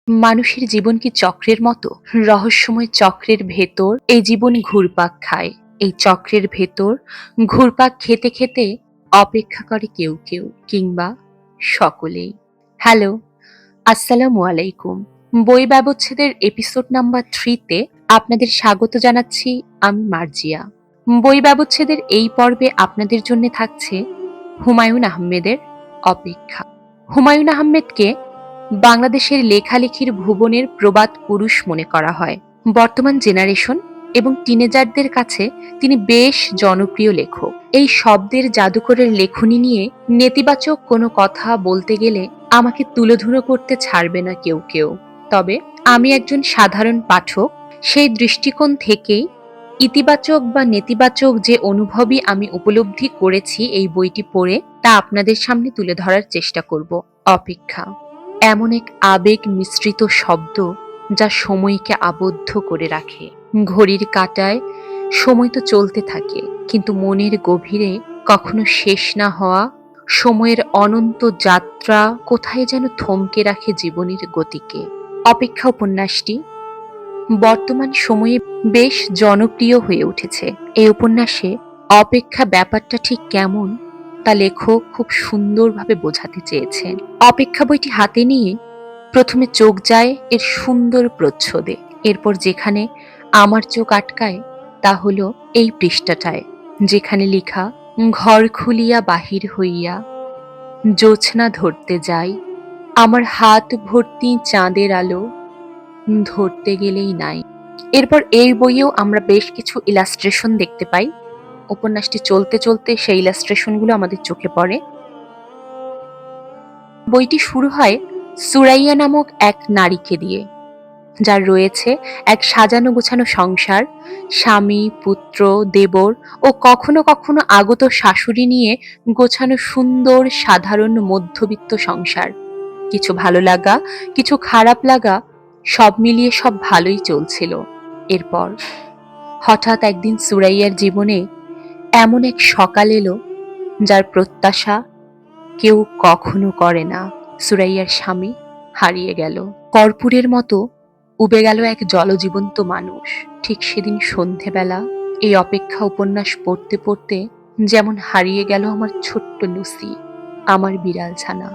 মানুষের জীবন কি চক্রের মতো? রহস্যময় চক্রের ভেতর এই জীবন ঘুরপাক খায়। এই চক্রের ভেতর ঘুরপাক খেতে খেতে অপেক্ষা করে কেউ কেউ, কিংবা সকলেই। হ্যালো, আসসালামু আলাইকুম। বই ব্যবচ্ছেদের এপিসোড নাম্বার 3-তে আপনাদের স্বাগত জানাচ্ছি। আমি মার্জিয়া। বই ব্যবচ্ছেদের এই পর্বে আপনাদের জন্য থাকছে হুমায়ুন আহমেদের অপেক্ষা। হুমায়ুন আহমেদকে বাংলাদেশের লেখালেখির ভুবনের প্রবাদ পুরুষ মনে করা হয়। বর্তমান জেনারেশন এবং টিনেজারদের কাছে তিনি বেশ জনপ্রিয় লেখক। এই শব্দের জাদুকরের লেখনী নিয়ে নেতিবাচক কোনো কথা বলতে গেলে আমাকে তুলোধুনো করতে ছাড়বে না কেউ কেউ। তবে আমি একজন সাধারণ পাঠক, সেই দৃষ্টিকোণ থেকেই ইতিবাচক বা নেতিবাচক যে অনুভবই আমি উপলব্ধি করেছি এই বইটি পড়ে, তা আপনাদের সামনে তুলে ধরার চেষ্টা করব। অপেক্ষা এমন এক আবেগ মিশ্রিত শব্দ যা সময়কে আবদ্ধ করে রাখে। ঘড়ির কাঁটায় সময় তো চলতে থাকে, কিন্তু মনের গভীরে কখনো শেষ না হওয়া সময়ের অনন্ত যাত্রা কোথায় যেন থমকে রাখে জীবনের গতিকে। অপেক্ষা উপন্যাসটি বর্তমান সময়ে বেশ জনপ্রিয় হয়ে উঠেছে। এই উপন্যাসে অপেক্ষা ব্যাপারটা ঠিক কেমন তা লেখক খুব সুন্দরভাবে বোঝাতে চেয়েছেন। অপেক্ষা বইটি হাতে নিয়ে প্রথমে চোখ যায় এর সুন্দর প্রচ্ছদে। এরপর যেখানে আমার চোখ আটকায় তা হলো এই পৃষ্ঠাটায়, যেখানে লেখা, ঘর খুলিয়া বাহির হইয়া জোছনা ধরতে যাই, আমার হাত ভর্তি চাঁদের আলো ধরতে গেলেই নাই। এরপর এই বইয়েও আমরা বেশ কিছু ইলাস্ট্রেশন দেখতে পাই। উপন্যাসটি চলতে চলতে সেই ইলাস্ট্রেশনগুলো আমাদের চোখে পড়ে। বইটি শুরু হয় সুরাইয়া নামক এক নারীকে দিয়ে, যার রয়েছে এক সাজানো গোছানো সংসার, স্বামী, পুত্র, দেবর ও কখনো কখনো আগত শাশুড়ি নিয়ে গোছানো সুন্দর সাধারণ মধ্যবিত্ত সংসার। কিছু ভালো লাগা, কিছু খারাপ লাগা, সব মিলিয়ে সব ভালোই চলছিল। এরপর হঠাৎ একদিন সুরাইয়ার জীবনে এমন এক সকাল এলো যার প্রত্যাশা কেউ কখনো করে না। সুরাইয়ার স্বামী হারিয়ে গেল। কর্পূরের মতো উবে গেল এক জলজীবন্ত মানুষ। ঠিক সেদিন সন্ধেবেলা এই অপেক্ষা উপন্যাস পড়তে পড়তে যেমন হারিয়ে গেল আমার ছোট্ট লুসি, আমার বিড়াল ছানা।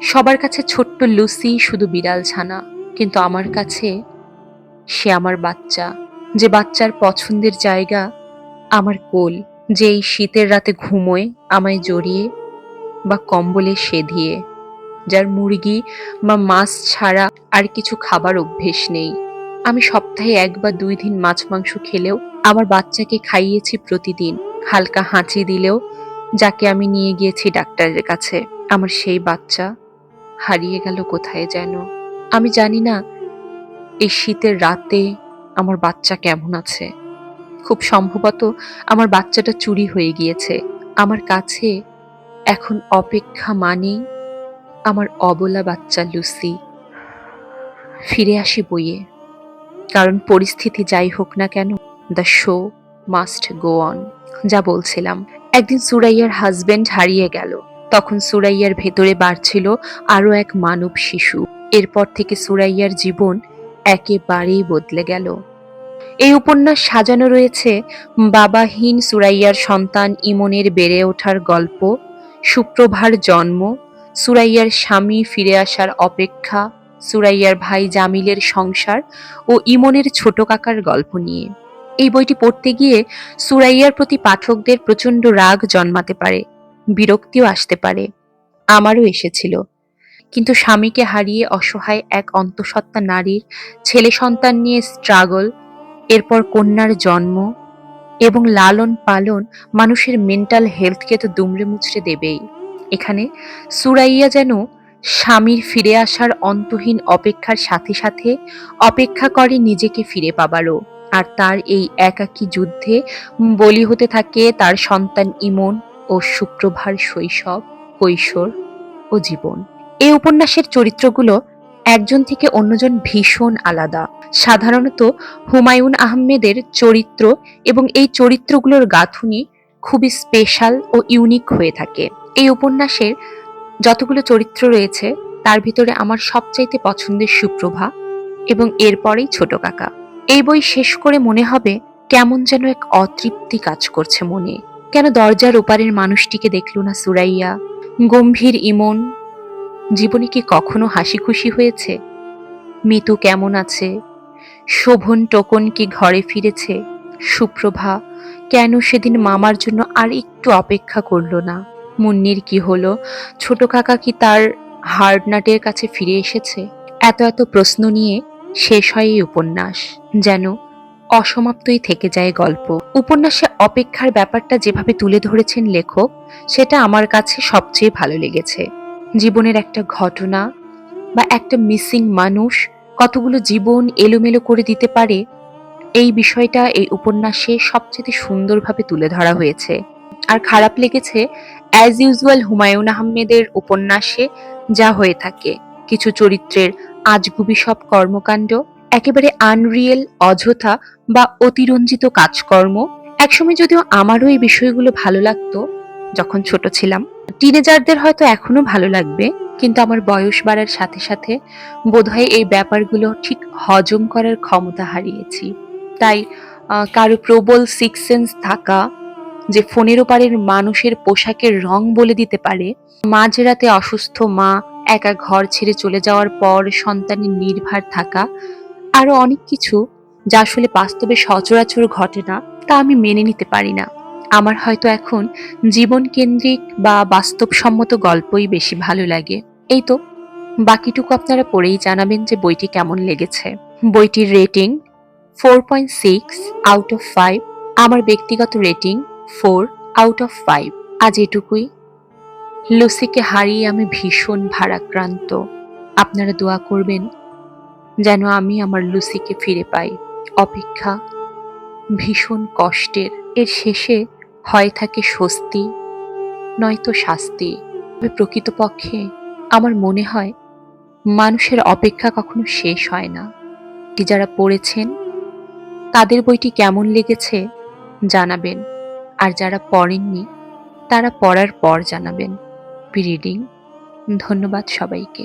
সবার কাছে ছোট্ট লুসি শুধু বিড়াল ছানা, কিন্তু আমার কাছে সে আমার বাচ্চা, যে বাচ্চার পছন্দের জায়গা আমার কোল, যে এই শীতের রাতে ঘুমোয় আমায় জড়িয়ে বা কম্বলে সেধিয়ে, যার মুরগি বা মাছ ছাড়া আর কিছু খাবার অভ্যেস নেই। আমি সপ্তাহে 1 বা 2 দিন মাছ মাংস খেলেও আমার বাচ্চাকে খাইয়েছি প্রতিদিন। হালকা হাঁচি দিলেও যাকে আমি নিয়ে গিয়েছি ডাক্তারের কাছে। আমার সেই বাচ্চা হারিয়ে গেল কোথায় যেন। আমি জানি না এই শীতের রাতে আমার বাচ্চা কেমন আছে। খুব সম্ভবত আমার বাচ্চাটা চুরি হয়ে গিয়েছে। আমার কাছে এখন অপেক্ষা মানেই আমার অবলা বাচ্চা লুসি। ফিরে আসি বইয়ে, কারণ পরিস্থিতি যাই হোক না কেন, the show must go on. যা বলছিলাম, একদিন সুরাইয়ার হাজবেন্ড হারিয়ে গেল। তখন সুরাইয়ার ভেতরে বাড়ছিল আরো এক মানব শিশু। এরপর থেকে সুরাইয়ার জীবন একেবারেই বদলে গেল। এই উপন্যাস সাজানো রয়েছে বাবাহীন সুরাইয়ার সন্তান ইমনের বেড়ে ওঠার গল্প, সুপ্রভার জন্ম, সুরাইয়ার স্বামী ফিরে আসার অপেক্ষা, সুরাইয়ার ভাই জামিলের সংসার ও ইমনের ছোট কাকার গল্প নিয়ে। এই বইটি পড়তে গিয়ে সুরাইয়ার প্রতি পাঠকদের প্রচন্ড রাগ জন্মাতে পারে, বিরক্তিও আসতে পারে। আমারও এসেছিল। কিন্তু স্বামীকে হারিয়ে অসহায় এক অন্তঃসত্ত্বা নারীর ছেলে সন্তান নিয়ে স্ট্রাগল, এরপর কন্যার জন্ম এবং লালন পালন মানুষের মেন্টাল হেলথকে তো দুমড়ে মুচড়ে দেবেই। এখানে সুরাইয়া যেন স্বামীর ফিরে আসার অন্তহীন অপেক্ষার সাথে সাথে অপেক্ষা করে নিজেকে ফিরে পাবারও। আর তার এই একাকী যুদ্ধে বলি হতে থাকে তার সন্তান ইমন ও সুপ্রভার শৈশব, কৈশোর ও জীবন। এই উপন্যাসের চরিত্রগুলো একজন থেকে অন্যজন ভীষণ আলাদা। সাধারণত হুমায়ুন আহমেদের চরিত্র এবং এই চরিত্রগুলোর গাঁথুনি খুবই স্পেশাল ও ইউনিক হয়ে থাকে। এই উপন্যাসের যতগুলো চরিত্র রয়েছে তার ভিতরে আমার সবচাইতে পছন্দের সুপ্রভা এবং এরপরেই ছোট কাকা। এই বই শেষ করে মনে হবে কেমন যেন এক অতৃপ্তি কাজ করছে মনে। কেন দরজার ওপারের মানুষটিকে দেখল না সুরাইয়া? গম্ভীর ইমন জীবনে কি কখনো হাসি খুশি হয়েছে? মিতু কেমন আছে? শোভন টোকন কি ঘরে ফিরেছে? সুপ্রভা কেন সেদিন মামার জন্য আর একটু অপেক্ষা করল না? মুন্নির কি হলো? ছোট কাকা কি তার হার্ডনাটের কাছে ফিরে এসেছে? এত এত প্রশ্ন নিয়ে শেষ হয় এই উপন্যাস, যেন অসমাপ্তই থেকে যায় গল্প। উপন্যাসে অপেক্ষার ব্যাপারটা যেভাবে তুলে ধরেছেন লেখক, সেটা আমার কাছে সবচেয়ে ভালো লেগেছে। জীবনের একটা ঘটনা বা একটা মিসিং মানুষ কতগুলো জীবন এলোমেলো করে দিতে পারে, এই বিষয়টা এই উপন্যাসে সবচেয়ে সুন্দরভাবে তুলে ধরা হয়েছে। আর খারাপ লেগেছে অ্যাজ ইউজুয়াল হুমায়ুন আহমেদের উপন্যাসে যা হয়ে থাকে, কিছু চরিত্রের আজগুবি সব কর্মকাণ্ড, একেবারে আনরিয়েল, অযথা বা অতিরঞ্জিত কাজকর্ম। একসময় যদিও আমারও এই বিষয়গুলো ভালো লাগতো যখন ছোট ছিলাম, টিনেজারদের হয়তো এখনো ভালো লাগবে, কিন্তু আমার বয়স বাড়ার সাথে সাথে বোধহয় এই ব্যাপারগুলো ঠিক হজম করার ক্ষমতা হারিয়েছি। তাই কারো প্রবল সিক্স সেন্স থাকা, যে ফোনের ওপারের মানুষের পোশাকের রং বলে দিতে পারে, মাঝরাতে অসুস্থ মা একা ঘর ছেড়ে চলে যাওয়ার পর সন্তানের নির্ভার থাকা, আরো অনেক কিছু যা আসলে বাস্তবে সচরাচর ঘটে না, তা আমি মেনে নিতে পারি না। আমার হয়তো এখন জীবন কেন্দ্রিক বা বাস্তবসম্মত গল্পই বেশি ভালো লাগে। এই তো, বাকিটুকু আপনারা পড়েই জানাবেন যে বইটি কেমন লেগেছে। বইটির রেটিং 4.6 আউট অফ 5। আমার ব্যক্তিগত রেটিং 4 আউট অফ 5। আজ এটুকুই। লুসিকে হারিয়ে আমি ভীষণ ভারাক্রান্ত। আপনারা দোয়া করবেন যেন আমি আমার লুসিকে ফিরে পাই। অপেক্ষা ভীষণ কষ্টের, এর শেষে হয় থাকে স্বস্তি, নয়তো শাস্তি। তবে প্রকৃতপক্ষে আমার মনে হয় মানুষের অপেক্ষা কখনো শেষ হয় না। যারা পড়েছেন তাদের বইটি কেমন লেগেছে জানাবেন, আর যারা পড়েননি তারা পড়ার পর জানাবেন। রিডিং। ধন্যবাদ সবাইকে।